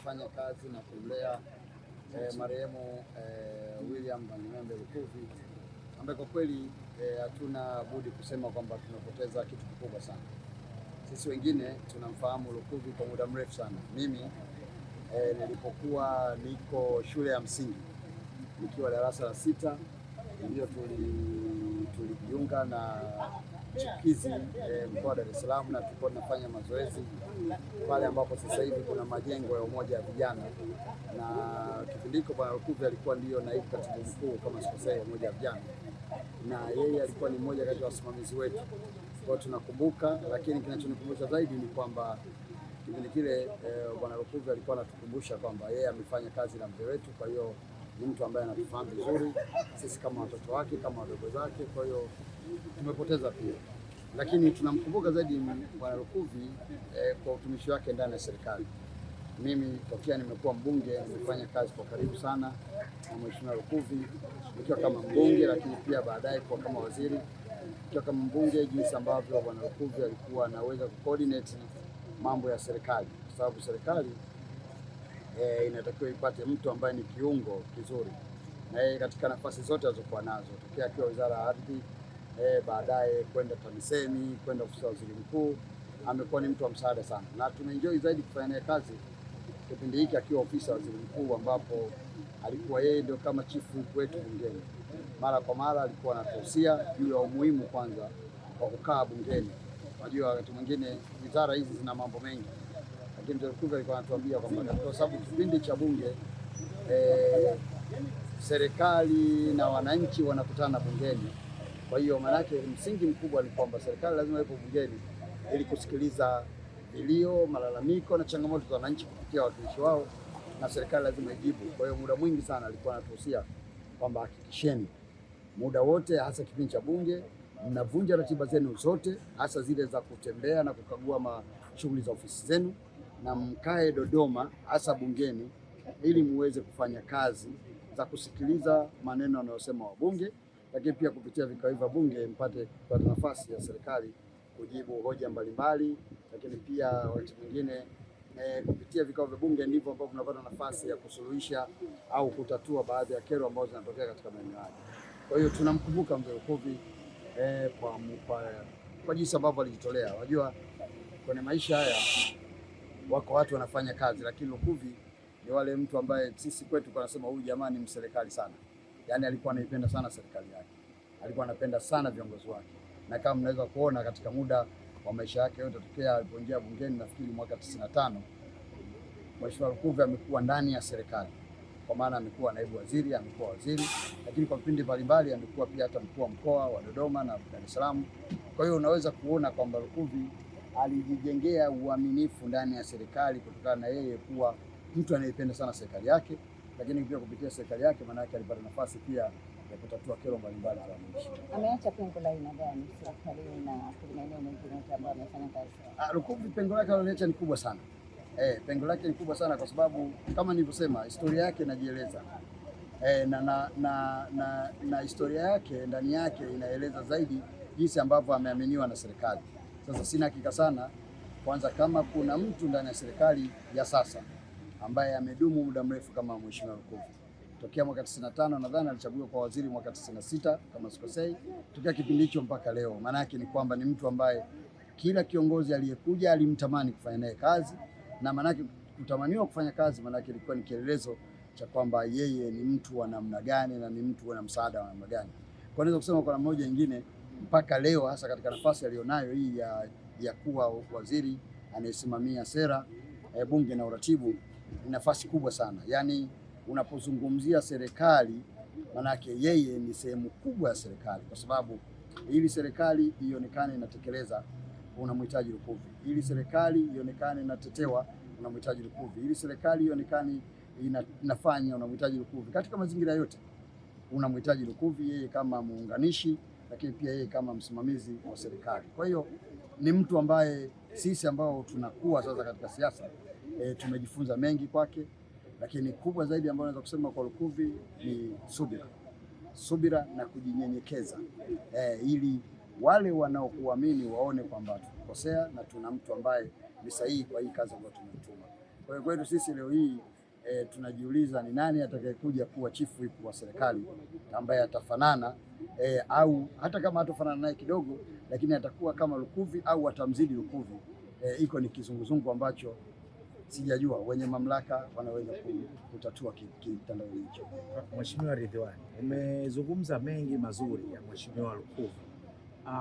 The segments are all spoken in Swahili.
kufanya kazi na kumlea marehemu William Vang'ombe Lukuvi, ambaye kwa kweli hatuna budi kusema kwamba tumepoteza kitu kikubwa sana. Sisi wengine tunamfahamu Lukuvi kwa muda mrefu sana. Mimi nilipokuwa niko shule ya msingi nikiwa darasa la 6 ndio tulijiunga na chipukizi mkoa wa Dar es Salaam, na tulikuwa tunafanya mazoezi pale ambapo sasa hivi kuna majengo ya umoja wa vijana, na kipindi hicho Bwana Lukuvi alikuwa ndio naibu katibu mkuu kama sikosei wa umoja wa vijana, na yeye alikuwa ni mmoja kati ya wasimamizi wetu. Kwa tunakumbuka, lakini kinachonikumbusha zaidi ni kwamba kipindi kile Bwana Lukuvi alikuwa anatukumbusha kwamba yeye amefanya kazi na mzee wetu, kwa hiyo ni mtu ambaye anatufahamu vizuri sisi kama watoto wake, kama wadogo zake. Kwa hiyo tumepoteza pia, lakini tunamkumbuka zaidi Bwana Lukuvi kwa utumishi wake ndani ya serikali. Mimi tokea nimekuwa mbunge nimefanya kazi kwa karibu sana na Mheshimiwa Lukuvi, nikiwa kama mbunge, lakini pia baadaye kwa kama waziri. Nikiwa kama mbunge, jinsi ambavyo Bwana Lukuvi alikuwa anaweza kucoordinate mambo ya serikali, kwa sababu serikali inatakiwa ipate mtu ambaye ni kiungo kizuri, na yeye katika nafasi zote alizokuwa nazo tokea akiwa wizara ya ardhi, baadaye kwenda TAMISEMI, kwenda ofisi ya waziri mkuu, amekuwa ni mtu wa msaada sana, na tumeenjoy zaidi kufanya naye kazi kipindi hiki akiwa ofisi ya waziri mkuu, ambapo alikuwa yeye ndio kama chifu wetu bungeni. Mara kwa mara alikuwa anatuhusia juu ya umuhimu kwanza wa kukaa bungeni. Unajua wakati mwingine wizara hizi zina mambo mengi, lakini Mzee Lukuvi alikuwa anatuambia kwamba kwa sababu kipindi cha bunge serikali na wananchi wanakutana bungeni. Kwa hiyo maanake msingi mkubwa ni kwamba serikali lazima ipo bungeni ili kusikiliza vilio, malalamiko na changamoto za wananchi kupitia wawakilishi wao, na serikali lazima ijibu. Kwa hiyo muda mwingi sana alikuwa anatuhusia kwamba hakikisheni muda wote, hasa kipindi cha bunge, mnavunja ratiba zenu zote, hasa zile za kutembea na kukagua shughuli za ofisi zenu, na mkae Dodoma hasa bungeni ili muweze kufanya kazi za kusikiliza maneno yanayosema wabunge, lakini pia kupitia vikao vya bunge mpate kupata nafasi ya serikali kujibu hoja mbalimbali, lakini pia wakati mwingine kupitia vikao vya bunge ndivyo ambapo tunapata nafasi ya kusuluhisha au kutatua baadhi ya kero ambazo zinatokea katika maeneo haya. Kwa hiyo tunamkumbuka Mzee Lukuvi kwa jinsi ambavyo alijitolea. Unajua kwenye maisha haya wako watu wanafanya kazi, lakini Lukuvi ni wale mtu ambaye sisi kwetu tunasema huyu jamaa ni mserikali sana. Yaani alikuwa anaipenda sana serikali yake, alikuwa anapenda sana viongozi wake, na kama mnaweza kuona katika muda wa maisha yake yote tokea alipoingia bungeni nafikiri mwaka 95, Mheshimiwa Lukuvi amekuwa ndani ya serikali, kwa maana amekuwa naibu waziri, amekuwa waziri, lakini kwa vipindi mbalimbali amekuwa pia hata mkuu wa mkoa wa Dodoma na Dar es Salaam. Kwa hiyo unaweza kuona kwamba Lukuvi alijijengea uaminifu ndani ya serikali kutokana na yeye kuwa mtu anayependa sana serikali yake, lakini pia kupitia serikali yake maana yake alipata nafasi pia ya kutatua kero mbalimbali za wananchi. Ameacha pengo la aina gani serikalini na kwenye maeneo mengine ambayo amefanya kazi? Lukuvi pengo lake aliloacha ni kubwa sana. Pengo lake ni kubwa sana kwa sababu kama nilivyosema historia yake inajieleza. Na historia yake ndani yake inaeleza zaidi jinsi ambavyo ameaminiwa na serikali. Sasa sina hakika sana kwanza kama kuna mtu ndani ya serikali ya sasa ambaye amedumu muda mrefu kama Mheshimiwa Lukuvi. Tokea mwaka 95 nadhani alichaguliwa kwa waziri mwaka 96 kama sikosei, tokea kipindi hicho mpaka leo. Maana yake ni kwamba ni mtu ambaye kila kiongozi aliyekuja alimtamani kufanya naye kazi, na maana yake kutamaniwa kufanya kazi maana yake ilikuwa ni kielelezo cha kwamba yeye ni mtu wa namna gani na ni mtu wa msaada wa namna gani. Kwa naweza kusema kwa namna moja nyingine mpaka leo, hasa katika nafasi aliyonayo hii ya kuwa waziri anayesimamia sera, bunge na uratibu, ni nafasi kubwa sana. Yaani unapozungumzia serikali manake yeye ni sehemu kubwa ya serikali, kwa sababu ili serikali ionekane inatekeleza unamhitaji Lukuvi, ili serikali ionekane inatetewa unamhitaji Lukuvi, ili serikali ionekane inafanya unamhitaji Lukuvi. Katika mazingira yote unamhitaji Lukuvi, yeye kama muunganishi, lakini pia yeye kama msimamizi wa serikali. Kwa hiyo ni mtu ambaye sisi ambao tunakuwa sasa katika siasa tumejifunza mengi kwake, lakini kubwa zaidi ambayo naweza kusema kwa Lukuvi ni subira na kujinyenyekeza, ili wale wanaokuamini waone kwamba tukosea na tuna mtu ambaye ni sahihi kwa hii kazi ambayo tumemtuma. Kwa hiyo kwetu sisi leo hii tunajiuliza ni nani atakayekuja kuwa chief whip wa serikali ambaye atafanana au hata kama hatafanana naye kidogo, lakini atakuwa kama Lukuvi au atamzidi Lukuvi. Iko ni kizunguzungu ambacho sijajua wenye mamlaka wanaweza kutatua kitandawili hicho. Mheshimiwa Ridhiwani, umezungumza mengi mazuri ya Mheshimiwa Lukuvi.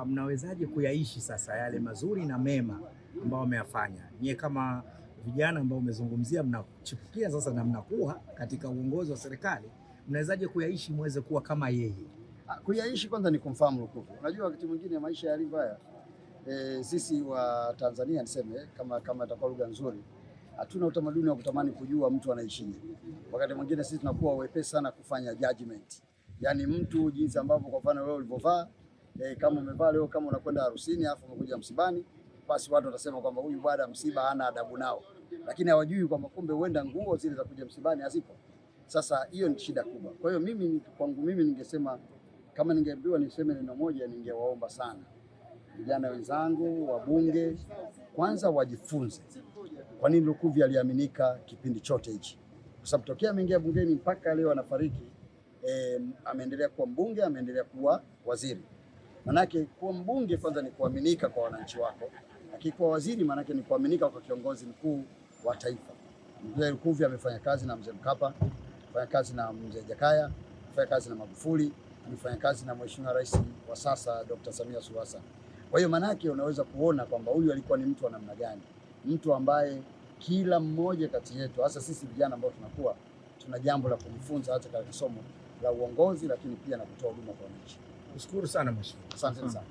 Mnawezaje kuyaishi sasa yale mazuri na mema ambayo ameyafanya? Nyie kama vijana ambao umezungumzia mnachipukia sasa na mnakuwa katika uongozi wa serikali, mnawezaje kuyaishi muweze kuwa kama yeye? Kuyaishi kwanza ni kumfahamu Lukuvi. Unajua wakati mwingine maisha yalivyo haya, sisi wa Tanzania niseme kama itakuwa lugha nzuri, hatuna utamaduni wa kutamani kujua mtu anaishije. Wakati mwingine sisi tunakuwa wepesi sana kufanya judgment. Yaani mtu jinsi ambavyo kwa mfano wewe ulivyovaa, kama umevaa leo kama unakwenda harusini afu umekuja msibani, basi watu watasema kwamba huyu bwana msiba hana adabu nao. Lakini hawajui kwamba kumbe huenda nguo zile za kuja msibani hazipo. Sasa hiyo ni shida kubwa. Kwa hiyo kwangu mimi ningesema kama ningeambiwa niseme neno moja, ningewaomba sana vijana wenzangu wabunge, kwanza wajifunze kwa nini Lukuvi aliaminika kipindi chote hichi, kwa sababu tokea ameingia bungeni mpaka leo anafariki, ameendelea kuwa mbunge, ameendelea kuwa waziri. Manake kuwa mbunge kwanza ni kuaminika kwa wananchi wako, lakini kuwa waziri manake ni kuaminika kwa kiongozi mkuu wa taifa. Mzee Lukuvi amefanya kazi na mzee Mkapa, amefanya kazi na mzee Jakaya, amefanya kazi na Magufuli, amefanya kazi na Mheshimiwa Rais wa sasa Dr. Samia Suluhu Hassan. Kwa hiyo manake unaweza kuona kwamba huyu alikuwa ni mtu wa namna gani, mtu ambaye kila mmoja kati yetu, hasa sisi vijana ambao tunakuwa tuna jambo la kujifunza hata katika somo la uongozi, lakini pia na kutoa huduma kwa wananchi. Nashukuru sana mheshimiwa. Asante sana.